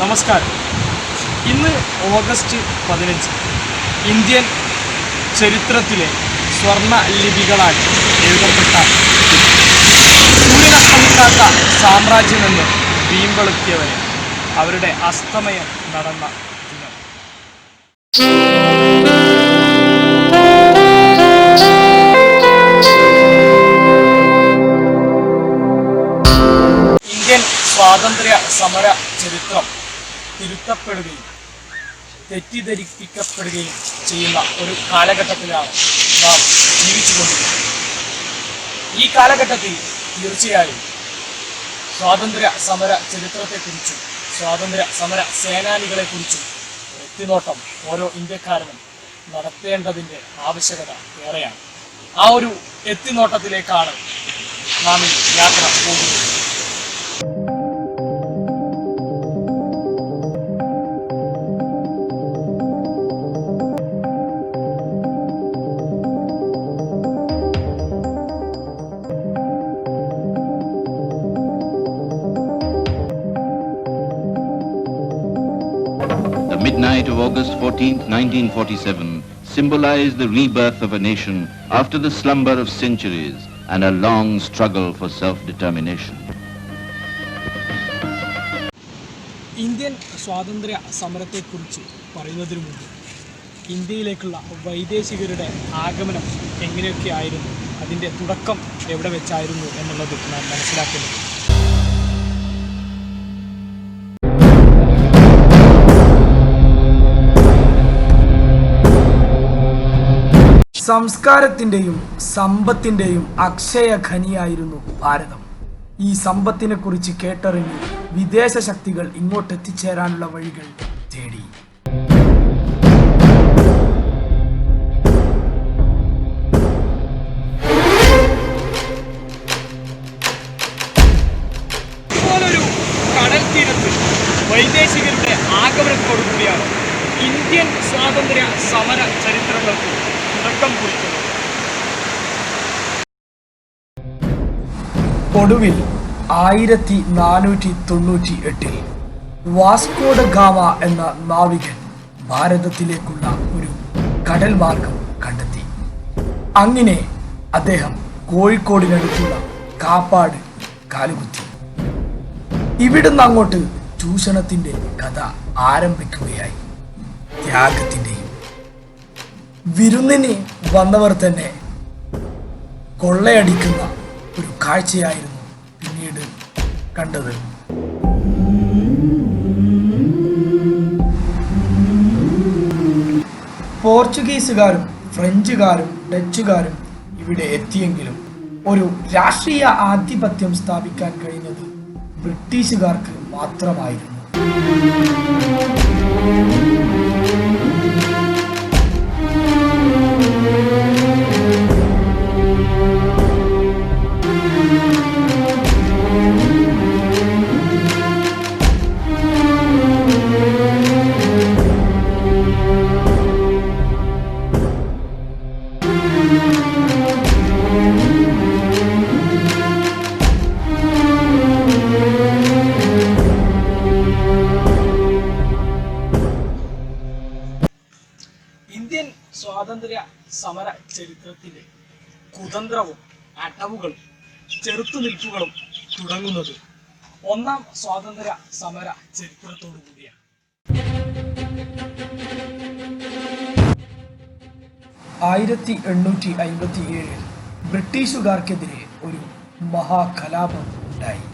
നമസ്കാരം. ഇന്ന് August 15 Indian ചരിത്രത്തിലെ സ്വർണ്ണ ലിപികളാൽ എഴുതപ്പെട്ട സൂര്യനസ്തമിക്കാത്ത സാമ്രാജ്യമെന്ന് വീമ്പെളുത്തിയവരെ അവരുടെ അസ്തമയം നടന്ന ദിനം. ഇന്ത്യൻ സ്വാതന്ത്ര്യ സമര ചരിത്രം തിരുത്തപ്പെടുകയും തെറ്റിദ്ധരിപ്പിക്കപ്പെടുകയും ചെയ്യുന്ന ഒരു കാലഘട്ടത്തിലാണ് നാം ജീവിച്ചുകൊണ്ടിരിക്കുന്നത്. ഈ കാലഘട്ടത്തിൽ തീർച്ചയായും സ്വാതന്ത്ര്യ സമര ചരിത്രത്തെക്കുറിച്ചും സ്വാതന്ത്ര്യ സമര സേനാനികളെക്കുറിച്ചും എത്തിനോട്ടം ഓരോ ഇന്ത്യക്കാരനും നടത്തേണ്ടതിൻ്റെ ആവശ്യകത ഏറെയാണ്. ആ ഒരു എത്തിനോട്ടത്തിലേക്കാണ് നാം ഈ യാത്ര പോകുന്നത്. The midnight of August 14th, 1947 symbolized the rebirth of a nation after the slumber of centuries and a long struggle for self-determination. Indian സ്വാതന്ത്ര്യ സമരത്തെക്കുറിച്ച് പറയുന്നതിനു മുമ്പ് ഇന്ത്യയിലേക്കുള്ള വൈദേശികരുടെ ആഗമനം എങ്ങനെയൊക്കെയായിരുന്നു, അതിൻ്റെ തുടക്കം എവിടെ വെച്ചായിരുന്നു എന്നുള്ളത് നാം മനസ്സിലാക്കുന്നത്. സംസ്കാരത്തിൻ്റെയും സമ്പത്തിൻ്റെയും അക്ഷയ ഖനിയായിരുന്നു ഭാരതം. ഈ സമ്പത്തിനെ കുറിച്ച് കേട്ടറിഞ്ഞ് വിദേശ ശക്തികൾ ഇങ്ങോട്ട് എത്തിച്ചേരാനുള്ള വഴികൾ തേടി. ഇതുപോലൊരു കടൽ തീരത്ത് വൈദേശികരുടെ ആഗമനത്തോടുകൂടിയാണ് ഇന്ത്യൻ സ്വാതന്ത്ര്യ സമര ചരിത്രങ്ങൾക്ക് തുടക്കം കുറിക്കുന്നത്. ഒടുവിൽ 1498 വാസ്കോ ഡ ഗാമ എന്ന നാവികൻ ഭാരതത്തിലേക്കുള്ള ഒരു കടൽ മാർഗം കണ്ടെത്തി. അങ്ങനെ അദ്ദേഹം കോഴിക്കോടിനടുത്തുള്ള കാപ്പാട് കാലുകുത്തി. ഇവിടുന്ന് അങ്ങോട്ട് ചൂഷണത്തിന്റെ കഥ ആരംഭിക്കുകയായി. ത്യാഗത്തിന്റെയും വിരുന്നിന് വന്നവർ തന്നെ കൊള്ളയടിക്കുന്ന ഒരു കാഴ്ചയായിരുന്നു പിന്നീട് കണ്ടത്. പോർച്ചുഗീസുകാരും ഫ്രഞ്ചുകാരും ഡച്ചുകാരും ഇവിടെ എത്തിയെങ്കിലും ഒരു രാഷ്ട്രീയ ആധിപത്യം സ്ഥാപിക്കാൻ കഴിഞ്ഞത് ബ്രിട്ടീഷുകാർക്ക് മാത്രമായിരുന്നു. ഇന്ത്യൻ സ്വാതന്ത്ര്യ സമര ചരിത്രത്തിലെ കുതന്ത്രവും അടവുകളും ചെറുത്തുനിൽപ്പുകളും തുടങ്ങുന്നത് ഒന്നാം സ്വാതന്ത്ര്യ സമര ചരിത്രത്തോടു കൂടിയാണ്. 1857 ബ്രിട്ടീഷുകാർക്കെതിരെ ഒരു മഹാകലാപം ഉണ്ടായി.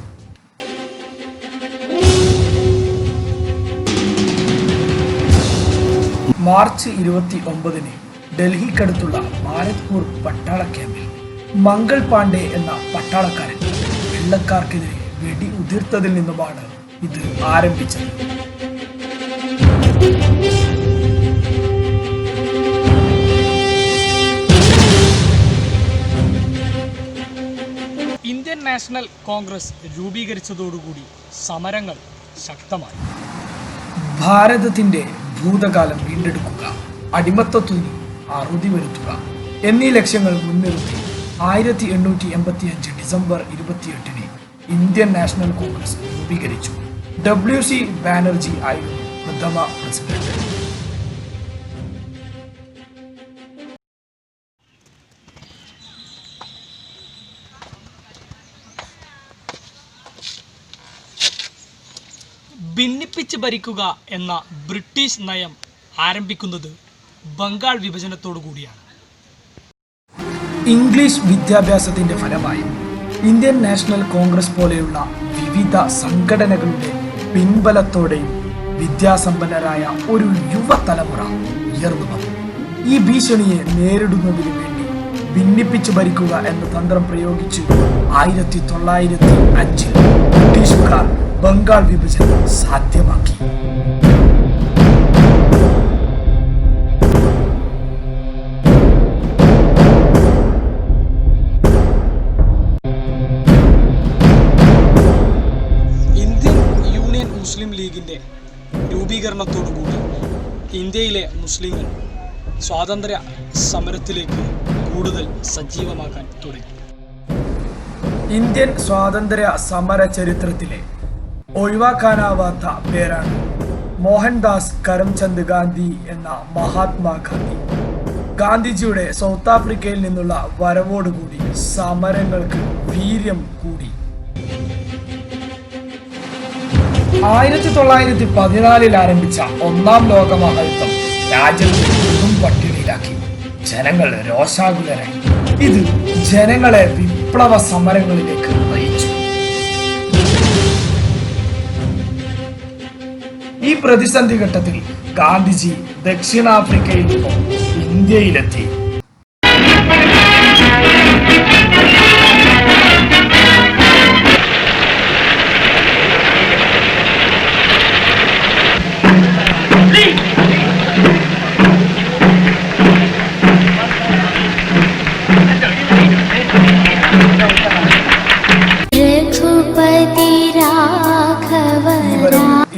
മാർച്ച് 29 ഡൽഹിക്കടുത്തുള്ള ഭാരത്പൂർ പട്ടാള ക്യാമ്പിൽ മംഗൾ പാണ്ഡെ എന്ന പട്ടാളക്കാരൻ വെള്ളക്കാർക്കെതിരെ വെടി ഉതിർത്തതിൽ നിന്നുമാണ് ഇത് ആരംഭിച്ചത്. ഇന്ത്യൻ നാഷണൽ കോൺഗ്രസ് രൂപീകരിച്ചതോടുകൂടി സമരങ്ങൾ ശക്തമായി. ഭാരതത്തിന്റെ ഭൂതകാലം വീണ്ടെടുക്കുക, അടിമത്തത്തിന് അറുതി വരുത്തുക എന്നീ ലക്ഷ്യങ്ങൾ മുൻനിർത്തി 1885 ഡിസംബർ 28 ഇന്ത്യൻ നാഷണൽ കോൺഗ്രസ് രൂപീകരിച്ചു. WC ബാനർജി ആയിരുന്നു പ്രഥമ പ്രസിഡന്റ്. ഭിന്നിപ്പിച്ച് ഭരിക്കുക എന്ന ബ്രിട്ടീഷ് നയം ആരംഭിക്കുന്നത് ബംഗാൾ വിഭജനത്തോടു കൂടിയാണ്. ഇംഗ്ലീഷ് വിദ്യാഭ്യാസത്തിന്റെ ഫലമായി ഇന്ത്യൻ നാഷണൽ കോൺഗ്രസ് പോലെയുള്ള വിവിധ സംഘടനകളുടെ പിൻബലത്തോടെയും വിദ്യാസമ്പന്നരായ ഒരു യുവതലമുറ ഉയർന്നു വന്നു. ഈ ഭീഷണിയെ നേരിടുന്നതിനു വേണ്ടി ഭിന്നിപ്പിച്ചു ഭരിക്കുക എന്ന തന്ത്രം പ്രയോഗിച്ച് 1905 ബ്രിട്ടീഷുകാർ ബംഗാൾ വിഭജനം സാധ്യമാക്കി. ഇന്ത്യൻ യൂണിയൻ മുസ്ലിം ലീഗിന്റെ രൂപീകരണത്തോടുകൂടി ഇന്ത്യയിലെ മുസ്ലിങ്ങൾ സ്വാതന്ത്ര്യ സമരത്തിലേക്ക് കൂടുതൽ സജീവമാക്കാൻ തുടങ്ങി. ഇന്ത്യൻ സ്വാതന്ത്ര്യ സമര ചരിത്രത്തിലെ ഒഴിവാക്കാനാവാത്ത പേരാണ് മോഹൻദാസ് കരംചന്ദ് ഗാന്ധി എന്ന മഹാത്മാഗാന്ധി. ഗാന്ധിജിയുടെ സൗത്ത് ആഫ്രിക്കയിൽ നിന്നുള്ള വരവോടുകൂടി സമരങ്ങൾക്ക് വീര്യം കൂടി. 1914 ആരംഭിച്ച ഒന്നാം ലോക മഹായുദ്ധം രാജ്യത്തെ കൊടും പട്ടിണിയിലാക്കി. ജനങ്ങൾ രോഷാകുലരായി. ഇത് ജനങ്ങളെ വിപ്ലവ സമരങ്ങളിലേക്ക് നയിച്ചു. ഈ പ്രതിസന്ധി ഘട്ടത്തിൽ ഗാന്ധിജി ദക്ഷിണാഫ്രിക്കയിൽ നിന്നും ഇന്ത്യയിലെത്തി.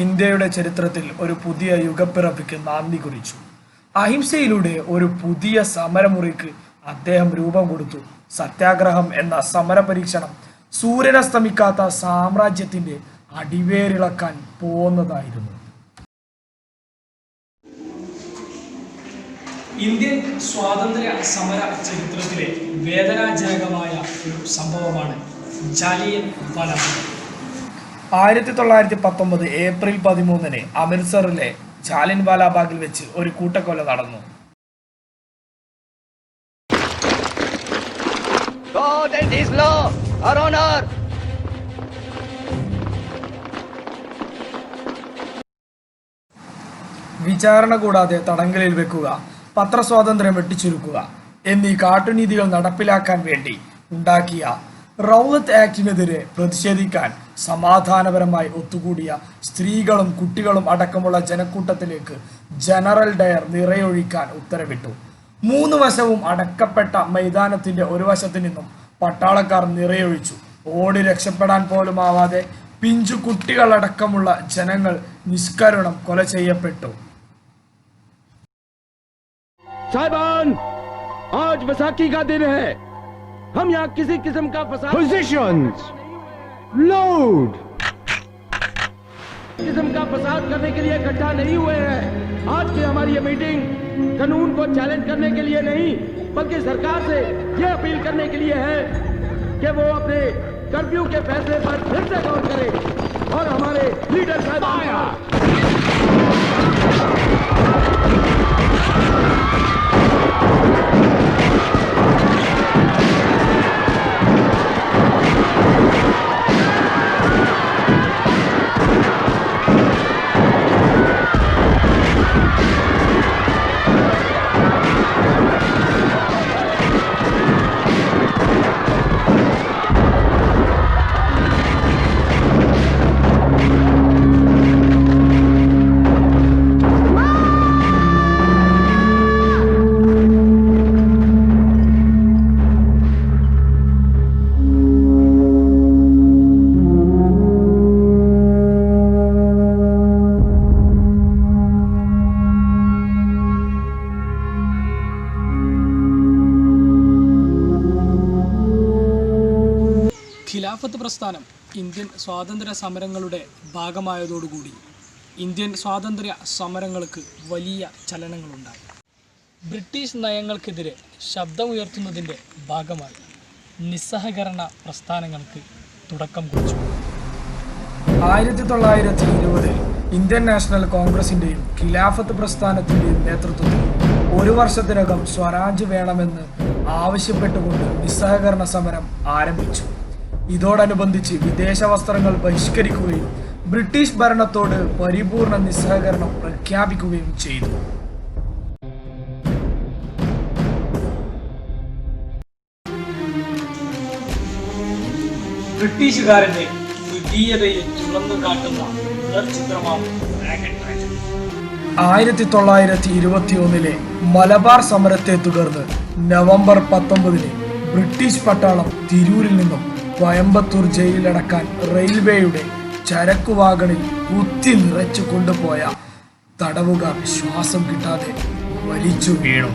ഇന്ത്യയുടെ ചരിത്രത്തിൽ ഒരു പുതിയ യുഗപ്പിറവിക്ക് നാന്ദി കുറിച്ചു. അഹിംസയിലൂടെ ഒരു പുതിയ സമരമുറയ്ക്ക് അദ്ദേഹം രൂപം കൊടുത്തു. സത്യാഗ്രഹം എന്ന സമര പരീക്ഷണം സൂര്യനസ്തമിക്കാത്ത സാമ്രാജ്യത്തിന്റെ അടിവേരിളക്കാൻ പോകുന്നതായിരുന്നു. ഇന്ത്യൻ സ്വാതന്ത്ര്യ സമര ചരിത്രത്തിലെ വേദനാജനകമായ ഒരു സംഭവമാണ് ജാലിയൻ വാലാബാഗ്. 1919 ഏപ്രിൽ 13 അമൃത്സറിലെ ജാലിയൻ വാലാബാഗിൽ വെച്ച് ഒരു കൂട്ടക്കൊല നടന്നു. വിചാരണ കൂടാതെ തടങ്കലിൽ വെക്കുക, പത്രസ്വാതന്ത്ര്യം വെട്ടിച്ചുരുക്കുക എന്നീ കാട്ടുനീതികൾ നടപ്പിലാക്കാൻ വേണ്ടി ഉണ്ടാക്കിയ റൗലത്ത് ആക്ടിനെതിരെ പ്രതിഷേധിക്കാൻ സമാധാനപരമായി ഒത്തുകൂടിയ സ്ത്രീകളും കുട്ടികളും അടക്കമുള്ള ജനക്കൂട്ടത്തിലേക്ക് ജനറൽ ഡയർ നിറയൊഴിക്കാൻ ഉത്തരവിട്ടു. 3 വശവും അടക്കപ്പെട്ട മൈതാനത്തിന്റെ ഒരു വശത്തു നിന്നും പട്ടാളക്കാർ നിറയൊഴിച്ചു. ഓടി രക്ഷപ്പെടാൻ പോലും ആവാതെ പിഞ്ചു കുട്ടികളടക്കമുള്ള ജനങ്ങൾ നിഷ്കരുണം കൊല ചെയ്യപ്പെട്ടു. साहिबान, आज वैसाखी का दिन है. हम यहाँ किसी किस्म का फसाद पोजीशंस लोड किस्म का फसाद करने के लिए इकट्ठा नहीं हुए हैं. आज की हमारी ये मीटिंग कानून को चैलेंज करने के लिए नहीं, बल्कि सरकार से ये अपील करने के लिए है कि वो अपने कर्फ्यू के फैसले पर फिर से गौर करे और हमारे लीडर साहब ഖിലാഫത്ത് പ്രസ്ഥാനം ഇന്ത്യൻ സ്വാതന്ത്ര്യ സമരങ്ങളുടെ ഭാഗമായതോടുകൂടി ഇന്ത്യൻ സ്വാതന്ത്ര്യ സമരങ്ങൾക്ക് വലിയ ചലനങ്ങളുണ്ടായി. ബ്രിട്ടീഷ് നയങ്ങൾക്കെതിരെ ശബ്ദമുയർത്തുന്നതിൻ്റെ ഭാഗമായി നിസ്സഹകരണ പ്രസ്ഥാനങ്ങൾക്ക് തുടക്കം കുറിച്ചു. 1920 ഇന്ത്യൻ നാഷണൽ കോൺഗ്രസിന്റെയും ഖിലാഫത്ത് പ്രസ്ഥാനത്തിന്റെയും നേതൃത്വത്തിൽ ഒരു വർഷത്തിനകം സ്വരാജ് വേണമെന്ന് ആവശ്യപ്പെട്ടുകൊണ്ട് നിസ്സഹകരണ സമരം ആരംഭിച്ചു. ഇതോടനുബന്ധിച്ച് വിദേശ വസ്ത്രങ്ങൾ ബഹിഷ്കരിക്കുകയും ബ്രിട്ടീഷ് ഭരണത്തോട് പരിപൂർണ നിസ്സഹകരണം പ്രഖ്യാപിക്കുകയും ചെയ്തു. ബ്രിട്ടീഷുകാരന്റെ മൃഗീയതയെ തുറന്നു കാട്ടുന്ന ചിത്രമാണ് 1921 മലബാർ സമരത്തെ തുടർന്ന് നവംബർ 19 ബ്രിട്ടീഷ് പട്ടാളം തിരൂരിൽ നിന്നും കോയമ്പത്തൂർ ജയിലിലടക്കാൻ റെയിൽവേയുടെ ചരക്കു വാഗണിൽ കുത്തി നിറച്ചു കൊണ്ടുപോയ തടവുകാർ ശ്വാസം കിട്ടാതെ വലിച്ചു വീണു.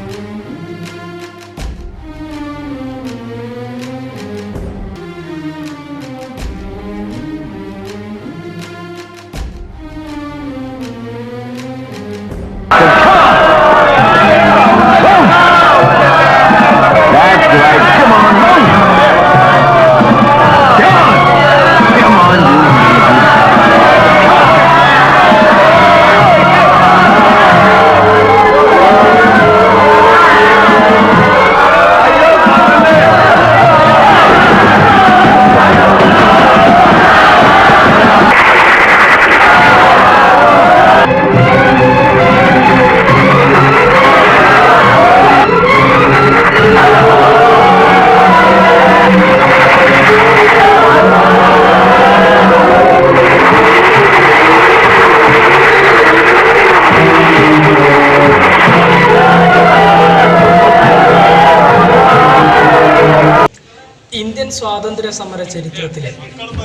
ഇന്ത്യൻ സ്വാതന്ത്ര്യ സമര ചരിത്രത്തിലെ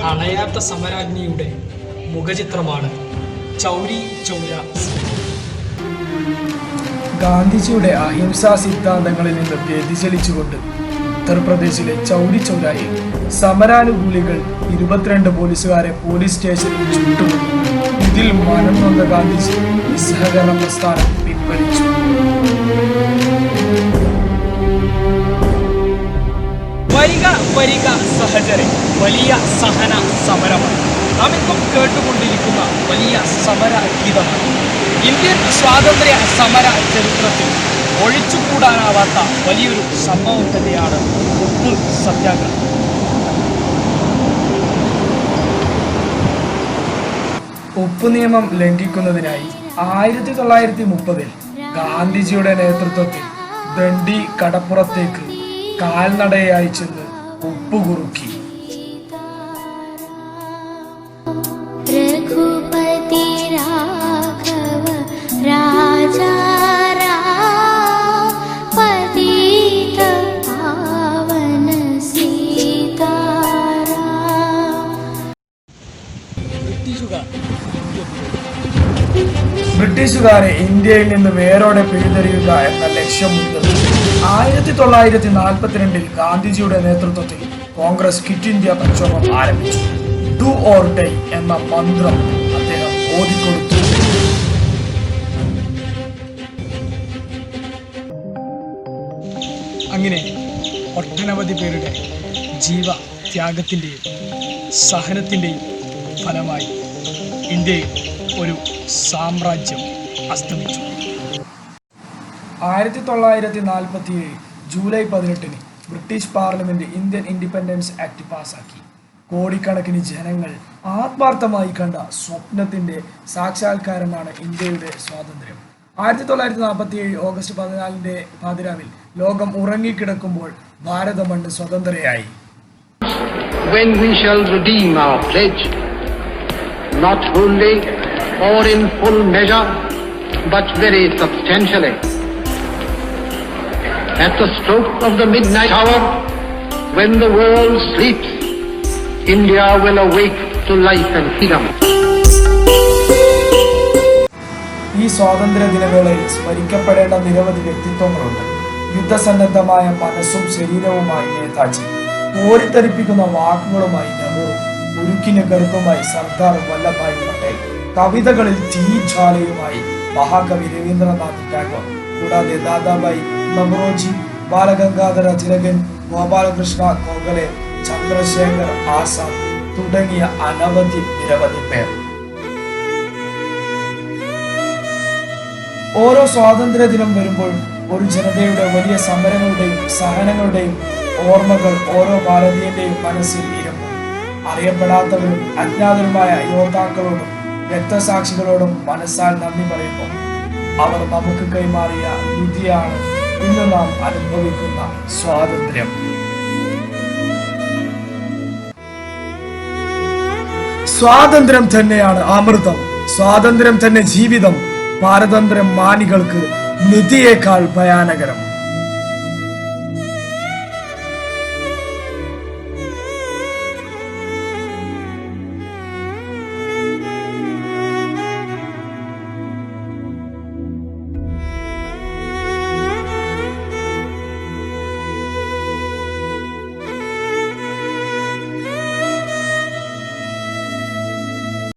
അണയാത്ത സമരാഗ്നിയുടെ മുഖചിത്രമാണ് ചൗരി ചൗര. ഗാന്ധിജിയുടെ അഹിംസാ സിദ്ധാന്തങ്ങളിൽ നിന്ന് വ്യതിചലിച്ചുകൊണ്ട് ഉത്തർപ്രദേശിലെ ചൗരി ചൗരായിൽ സമരാനുകൂലികൾ 22 പോലീസുകാരെ പോലീസ് സ്റ്റേഷനിൽ ചുട്ടുകൊന്നു. ഇതിൽ മനം നൊന്ന ഗാന്ധിജി നിസ്സഹകരണ പ്രസ്ഥാനം പിൻവലിച്ചു. വരിക സഹചരെ, വലിയ സഹന സമരമാണ് നാം ഇപ്പം കേട്ടുകൊണ്ടിരിക്കുന്ന വലിയ സമര ഗീതമാണ്. ഇന്ത്യൻ സ്വാതന്ത്ര്യ സമര ചരിത്രത്തിൽ ഒഴിച്ചുകൂടാനാവാത്ത വലിയൊരു സംഭവം തന്നെയാണ് ഉപ്പ് സത്യാഗ്രഹം. ഉപ്പ് നിയമം ലംഘിക്കുന്നതിനായി 1930 ഗാന്ധിജിയുടെ നേതൃത്വത്തിൽ ദണ്ഡി കടപ്പുറത്തേക്ക് കാൽനടയായി ചെന്ന് ഉപ്പ് കുറുക്കി. രഘുപതി രാഘവ രാജാ പതിത പാവന സീതാരാം. ബ്രിട്ടീഷുകാരെ ഇന്ത്യയിൽ നിന്ന് വേരോടെ പിഴുതെറിയുക എന്ന ലക്ഷ്യം മുൻനിർത്തി 1942 ഗാന്ധിജിയുടെ നേതൃത്വത്തിൽ കോൺഗ്രസ് ക്വിറ്റ് ഇന്ത്യ പ്രക്ഷോഭം ആരംഭിച്ചു. ഡു ഓർ ഡൈ എന്ന മന്ത്രം അദ്ദേഹം ഓതിക്കൊടുത്തു. അങ്ങനെ ഒട്ടനവധി പേരുടെ ജീവത്യാഗത്തിൻ്റെയും സഹനത്തിൻ്റെയും ഫലമായി ഇന്ത്യയിൽ ഒരു സാമ്രാജ്യം അസ്തമിച്ചു. 1947 July 18 British parliament Indian independence act പാസാക്കി. കോടിക്കണക്കിന് ജനങ്ങൾ ആത്മാർത്ഥമായി കണ്ട സ്വപ്നത്തിന്റെ സാക്ഷാത്കാരമാണ് ഇന്ത്യയുടെ സ്വാതന്ത്ര്യം. 1947 ഓഗസ്റ്റ് 14 പാതിരാവിൽ ലോകം ഉറങ്ങിക്കിടക്കുമ്പോൾ ഭാരത മണ്ണ് സ്വതന്ത്രയായി. When we shall redeem our pledge, not wholly or in full measure, but very substantially. At the stroke of the midnight hour, when the world sleeps, India will awake to life and freedom. ഈ സ്വാതന്ത്ര്യ ദിനവേളയിൽ സ്മരിക്കപ്പെടേണ്ട നിരവധി വ്യക്തിത്വങ്ങളുണ്ട്. യുദ്ധസന്നദ്ധമായ മനസ്സും ശരീരവുമായി നേതാജി, കോരിത്തരിപ്പിക്കുന്ന വാക്കുകളുമായി നെഹ്റു, ഉരുക്കിന് ഗർഭമായി സർദാർ വല്ലഭായ് പട്ടേൽ, കവിതകളിൽ തീജ്വാലയുമായി മഹാകവി രവീന്ദ്രനാഥ് ടാഗോർ, കൂടാതെ ദാദാബായി നവറോജി, ബാലഗംഗാധര തിലകൻ, ഗോപാലകൃഷ്ണ ഗോഖലെ, ചന്ദ്രശേഖർ ആസാദ് തുടങ്ങിയ നിരവധി പേർ. ഓരോ സ്വാതന്ത്ര്യ ദിനം വരുമ്പോൾ ഒരു ജനതയുടെ വലിയ സമരങ്ങളുടെയും സഹനങ്ങളുടെയും ഓർമ്മകൾ ഓരോ ഭാരതീയന്റെയും മനസ്സിൽ ഇരുന്നു. അറിയപ്പെടാത്തവരും അജ്ഞാതരുമായ യോദ്ധാക്കളോടും രക്തസാക്ഷികളോടും മനസ്സാൽ നന്ദി പറയുന്നു. അവർ നമുക്ക് കൈമാറിയ നിധിയാണ് ഇന്ന് നാം അനുഭവിക്കുന്ന സ്വാതന്ത്ര്യം. സ്വാതന്ത്ര്യം തന്നെയാണ് അമൃതം, സ്വാതന്ത്ര്യം തന്നെ ജീവിതം. പാരതന്ത്ര്യം മാനികൾക്ക് നിധിയേക്കാൾ ഭയാനകരം.